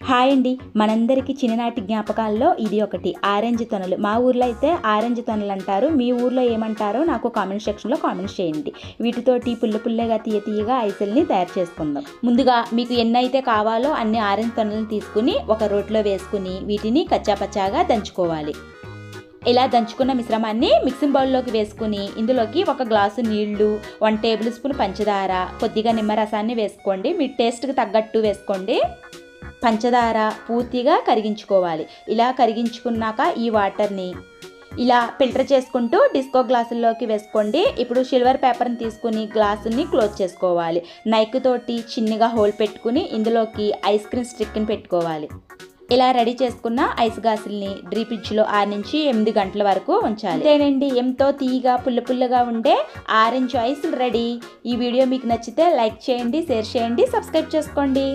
Hi అండి, మనందరికీ చిన్ననాటి జ్ఞాపకాల్లో ఇది ఒకటి ఆరెంజ్ తొనలు. మా ఊర్లో అయితే ఆరెంజ్ తొనలు అంటారు. మీ ఊర్లో ఏమంటారో నాకు కామెంట్ సెక్షన్లో కామెంట్స్ చేయండి. వీటితోటి పుల్లగా తీయగా ఐసుల్ని తయారు చేసుకుందాం. ముందుగా మీకు ఎన్నైతే కావాలో అన్ని ఆరెంజ్ తొనలను తీసుకుని ఒక రోట్లో వేసుకుని వీటిని కచ్చాపచ్చాగా దంచుకోవాలి. ఇలా దంచుకున్న మిశ్రమాన్ని మిక్సింగ్ బౌల్లోకి వేసుకుని ఇందులోకి 1 గ్లాసు నీళ్లు, 1 టేబుల్ స్పూన్ పంచదార, కొద్దిగా నిమ్మరసాన్ని వేసుకోండి. మీ టేస్ట్కి తగ్గట్టు వేసుకోండి. పంచదార పూర్తిగా కరిగించుకోవాలి. ఇలా కరిగించుకున్నాక ఈ వాటర్ని ఇలా ఫిల్టర్ చేసుకుంటూ డిస్కో గ్లాసుల్లోకి వేసుకోండి. ఇప్పుడు సిల్వర్ పేపర్ని తీసుకుని గ్లాసుని క్లోజ్ చేసుకోవాలి. నైక్ తోటి చిన్నగా హోల్ పెట్టుకుని ఇందులోకి ఐస్ క్రీమ్ స్టిక్ని పెట్టుకోవాలి. ఇలా రెడీ చేసుకున్న ఐస్ గ్లాసుల్ని డ్రీ ఫ్రిడ్జ్లో 6 నుంచి 8 గంటల వరకు ఉంచాలి. అంతేనండి, ఎంతో తీయగా పుల్లగా ఉండే ఆరెంజ్ ఐస్ రెడీ. ఈ వీడియో మీకు నచ్చితే లైక్ చేయండి, షేర్ చేయండి, సబ్స్క్రైబ్ చేసుకోండి.